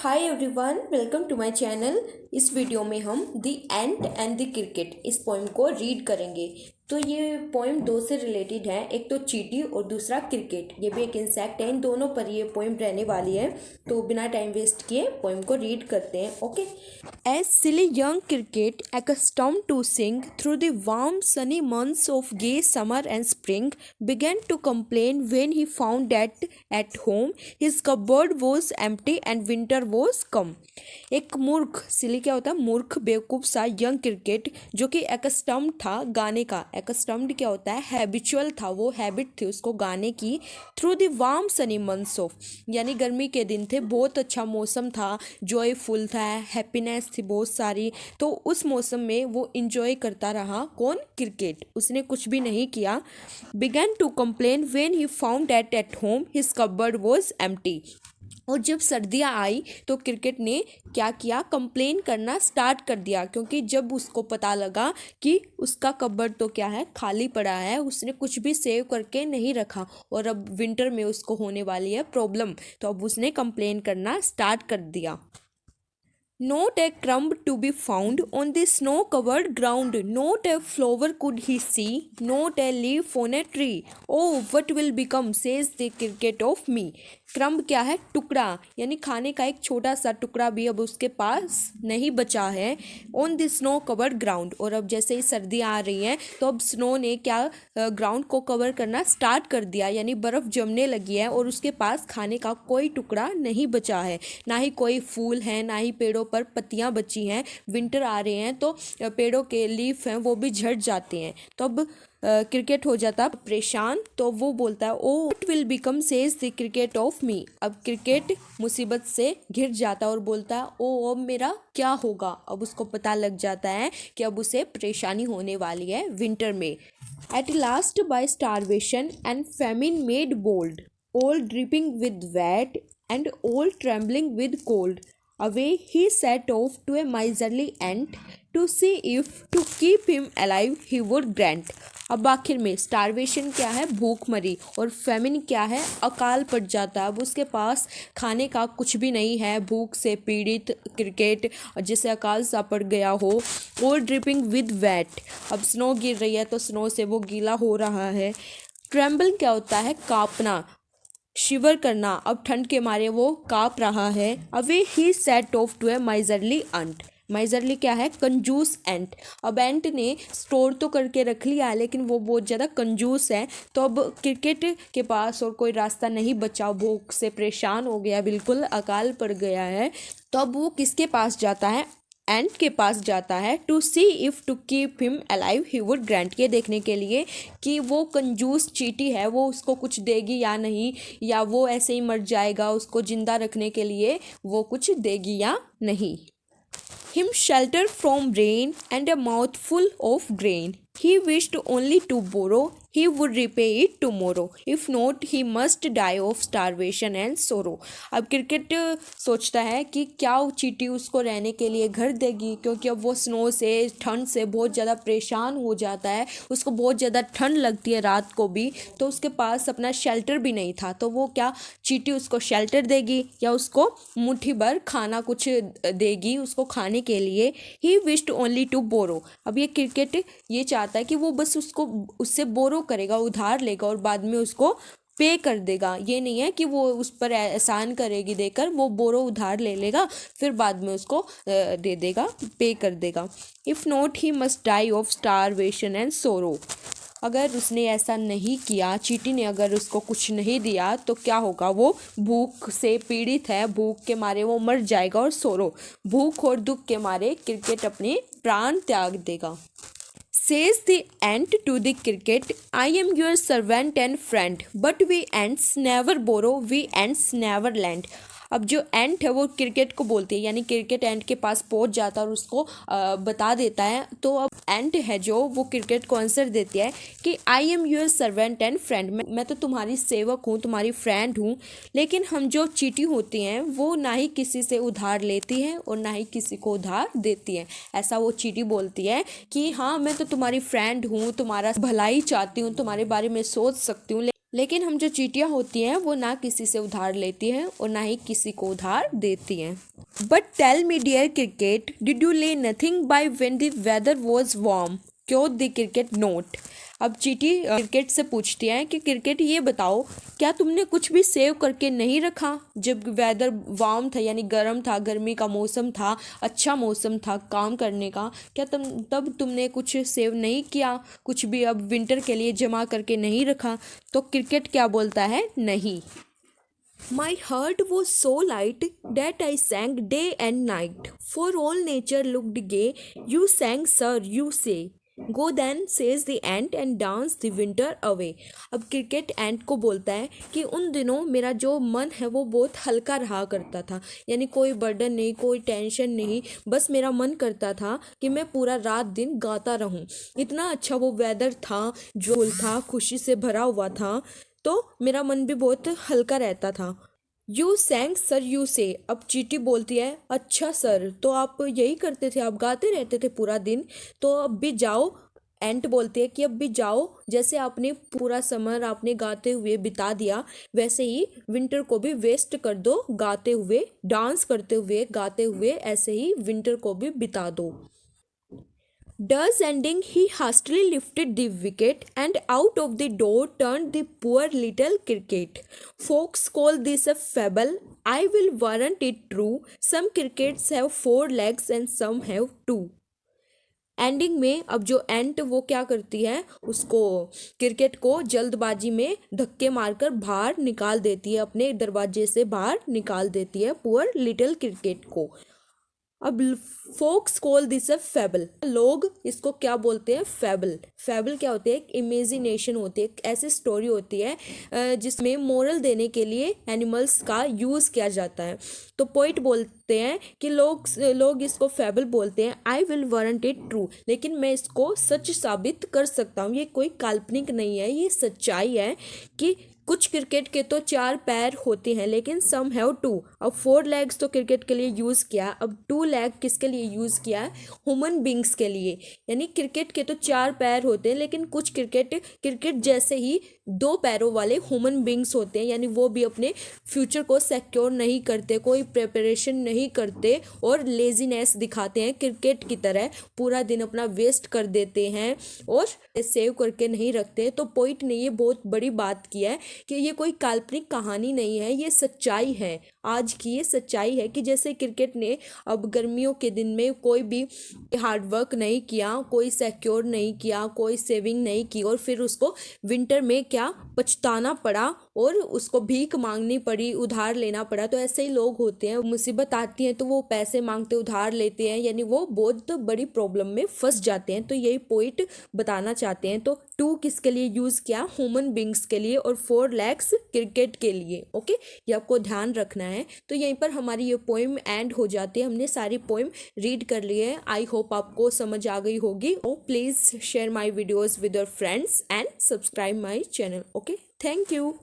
Hi everyone, welcome to my channel. इस video में हम the ant and the cricket इस पोएम को रीड करेंगे। तो ये पोएम दो से रिलेटेड है, एक तो चींटी और दूसरा क्रिकेट। ये भी एक इंसेक्ट है, इन दोनों पर ये पोएम रहने वाली है। तो बिना टाइम वेस्ट किए पोएम को रीड करते हैं। Okay. As silly young cricket, accustomed to sing through the warm sunny months of gay summer and spring, began to complain when he found that at home his cupboard was empty and winter was come. एक मूर्ख, सिली क्या होता है? मूर्ख, बेवकूफ़ सा young cricket जो कि एक्स्टम्ड था गाने का। एक्स्टम्ड क्या होता है? हैबिचुअल था, वो हैबिट थी उसको गाने की। Through the warm Sunny months of, यानी गर्मी के दिन थे, बहुत अच्छा मौसम था, जॉयफुल था, हैप्पीनेस थी बहुत सारी। तो उस मौसम में वो इंजॉय करता रहा। कौन? क्रिकेट। उसने कुछ भी नहीं किया। Began to complain when he found that at home his cupboard was empty. और जब सर्दियाँ आई तो क्रिकेट ने क्या किया? कंप्लेन करना स्टार्ट कर दिया, क्योंकि जब उसको पता लगा कि उसका कबर्ड तो क्या है, खाली पड़ा है, उसने कुछ भी सेव करके नहीं रखा और अब विंटर में उसको होने वाली है प्रॉब्लम, तो अब उसने कंप्लेन करना स्टार्ट कर दिया। Not a crumb to be found on the snow-covered ground. Not a flower could he see. Not a leaf on a tree. Oh, what will become, says the cricket of me. Crumb क्या है? टुकड़ा, यानी खाने का एक छोटा सा टुकड़ा भी अब उसके पास नहीं बचा है। On the snow covered ground, और अब जैसे ही सर्दियाँ आ रही हैं तो अब स्नो ने क्या ग्राउंड को कवर करना स्टार्ट कर दिया, यानी बर्फ़ जमने लगी है और उसके पास खाने का कोई टुकड़ा नहीं बचा है। ना ही कोई फूल है, ना ही पेड़ों पर पत्तियां बची हैं। विंटर आ रहे हैं तो पेड़ों के लीफ हैं वो भी झड़ जाते हैं। तो अब क्रिकेट हो जाता परेशान। तो वो बोलता है, oh it will become, says the cricket of me. अब क्रिकेट मुसीबत से घिर जाता है और बोलता है, ओ अब मेरा क्या होगा? अब उसको पता लग जाता है कि अब उसे परेशानी होने वाली है विंटर में। At last by starvation and famine made bold, all dripping with wet and all trembling with cold, away he set off to a miserly ant to see if to keep him alive he would grant. अब आखिर में starvation क्या है? भूखमरी। और feminine क्या है? अकाल पड़ जाता है। अब उसके पास खाने का कुछ भी नहीं है, भूख से पीड़ित क्रिकेट जिसे अकाल सा पड़ गया हो। और ड्रिपिंग विद वेट, अब स्नो गिर रही है तो स्नो से वो गीला हो रहा है। ट्रेम्बल क्या होता है? कांपना, शिवर करना, अब ठंड के मारे वो काँप रहा है। Away he set off to a miserly ant. Miserly क्या है? कंजूस एंट। अब एंट ने स्टोर तो करके रख लिया है लेकिन वो बहुत ज़्यादा कंजूस है। तो अब क्रिकेट के पास और कोई रास्ता नहीं बचा, भूख से परेशान हो गया, बिल्कुल अकाल पड़ गया है। तो अब वो किसके पास जाता है? एंट के पास जाता है। To see if to keep him alive he would grant, ये देखने के लिए कि वो कंजूस चींटी है, वो उसको कुछ देगी या नहीं, या वो ऐसे ही मर जाएगा, उसको जिंदा रखने के लिए वो कुछ देगी या नहीं। Him shelter from rain and a mouthful of grain. He wished only to borrow, he would repay it tomorrow. If not, he must die of starvation and sorrow. अब क्रिकेट सोचता है कि क्या वो चींटी उसको रहने के लिए घर देगी, क्योंकि अब वो स्नो से, ठंड से बहुत ज़्यादा परेशान हो जाता है, उसको बहुत ज़्यादा ठंड लगती है रात को भी, तो उसके पास अपना शेल्टर भी नहीं था। तो वो क्या चींटी उसको शेल्टर देगी या उसको मुट्ठी भर खाना कुछ देगी उसको खाने के लिए। He wished only to borrow, अब ये क्रिकेट ये चाहता है कि वो बस उसको उससे बोरो करेगा, उधार लेगा और बाद में उसको पे कर देगा। ये नहीं है कि वो उस पर एहसान करेगी देकर, वो बोरो उधार ले लेगा फिर बाद में उसको दे देगा, पे कर देगा। If not he must die of starvation and sorrow. अगर उसने ऐसा नहीं किया, चींटी ने अगर उसको कुछ नहीं दिया तो क्या होगा? वो भूख से पीड़ित है, भूख के मारे वो मर जाएगा। और सोरो, भूख और दुख के मारे क्रिकेट अपने प्राण त्याग देगा। Says the ant to the cricket, I am your servant and friend, but we ants never borrow, we ants never lend. अब जो एंट है वो क्रिकेट को बोलती है, यानी क्रिकेट एंट के पास पहुंच जाता है और उसको बता देता है। तो अब एंट है जो वो क्रिकेट को आंसर देती है कि I am your servant and friend, मैं तो तुम्हारी सेवक हूँ, तुम्हारी फ्रेंड हूँ। लेकिन हम जो चींटी होती हैं वो ना ही किसी से उधार लेती हैं और ना ही किसी को उधार देती हैं। ऐसा वो चींटी बोलती है कि हाँ मैं तो तुम्हारी फ्रेंड हूँ, तुम्हारा भलाई चाहती हूँ, तुम्हारे बारे में सोच सकती हूँ, लेकिन हम जो चींटियाँ होती हैं वो ना किसी से उधार लेती हैं और ना ही किसी को उधार देती हैं। But tell me dear cricket, did you lay nothing by when the weather was warm? क्यों द क्रिकेट नोट। अब चींटी क्रिकेट से पूछती है कि क्रिकेट ये बताओ, क्या तुमने कुछ भी सेव करके नहीं रखा जब वेदर वार्म था, यानी गर्म था, गर्मी का मौसम था, अच्छा मौसम था काम करने का, क्या तब तुमने कुछ सेव नहीं किया, कुछ भी अब विंटर के लिए जमा करके नहीं रखा? तो क्रिकेट क्या बोलता है, नहीं। My heart was so light that I sang day and night. For all nature looked gay. You sang, sir, you say. Go then, says the ant, and dance the winter away. अब cricket एंट को बोलता है कि उन दिनों मेरा जो मन है वो बहुत हल्का रहा करता था, यानी कोई बर्डन नहीं, कोई टेंशन नहीं, बस मेरा मन करता था कि मैं पूरा रात दिन गाता रहूं। इतना अच्छा वो वेदर था, जोल था, खुशी से भरा हुआ था, तो मेरा मन भी बहुत हल्का रहता था। यू सैंग सर यू से। अब चींटी बोलती है, अच्छा सर, तो आप यही करते थे, आप गाते रहते थे पूरा दिन, तो अब भी जाओ। एंट बोलती है कि अब भी जाओ, जैसे आपने पूरा समर आपने गाते हुए बिता दिया, वैसे ही विंटर को भी वेस्ट कर दो गाते हुए, डांस करते हुए, गाते हुए, ऐसे ही विंटर को भी बिता दो। Thus ending, he hastily lifted the wicket, and out of the door turned the poor little cricket. Folks call this a fable. I will warrant it true. Some crickets have 4 legs and some have 2. Ending में अब जो एंट वो क्या करती है, उसको cricket को जल्दबाजी में धक्के मारकर बाहर निकाल देती है, अपने दरवाजे से बाहर निकाल देती है पुअर लिटिल क्रिकेट को। अब folks call this a fable, लोग इसको क्या बोलते हैं, फेबल। फेबल क्या होती है, एक इमेजिनेशन होती है, एक ऐसी स्टोरी होती है जिसमें मोरल देने के लिए एनिमल्स का यूज़ किया जाता है। तो पोइट बोलते हैं कि लोग इसको फेबल बोलते हैं। I will warrant it true, लेकिन मैं इसको सच साबित कर सकता हूँ, ये कोई काल्पनिक नहीं है, ये सच्चाई है कि कुछ क्रिकेट के तो 4 पैर होते हैं, लेकिन सम हैव 2। अब 4 लेग्स तो क्रिकेट के लिए यूज़ किया, अब 2 लेग किसके लिए यूज़ किया है, ह्यूमन बींग्स के लिए। यानी क्रिकेट के तो 4 पैर होते हैं, लेकिन कुछ क्रिकेट जैसे ही 2 पैरों वाले ह्यूमन बींग्स होते हैं, यानी वो भी अपने फ्यूचर को सिक्योर नहीं करते, कोई प्रिपरेशन नहीं करते और लेजीनेस दिखाते हैं, क्रिकेट की तरह पूरा दिन अपना वेस्ट कर देते हैं और सेव करके नहीं रखते। तो पोइट ने ये बहुत बड़ी बात की है कि ये कोई काल्पनिक कहानी नहीं है, ये सच्चाई है, आज की ये सच्चाई है कि जैसे क्रिकेट ने अब गर्मियों के दिन में कोई भी हार्डवर्क नहीं किया, कोई सिक्योर नहीं किया, कोई सेविंग नहीं की, और फिर उसको विंटर में क्या पछताना पड़ा और उसको भीख मांगनी पड़ी, उधार लेना पड़ा। तो ऐसे ही लोग होते हैं, मुसीबत आती है तो वो पैसे मांगते, उधार लेते हैं, यानी वो बहुत बड़ी प्रॉब्लम में फंस जाते हैं। तो यही पॉइंट बताना चाहते हैं। तो 2 किसके लिए यूज़ किया, ह्यूमन बींग्स के लिए, और 4 लेग्स क्रिकेट के लिए। ओके, ये आपको ध्यान रखना है। तो यहीं पर हमारी ये पोइम एंड हो जाती है, हमने सारी पोइम रीड कर ली है। आई होप आपको समझ आ गई होगी। Please share my videos with your friends and subscribe my channel. Okay, thank you.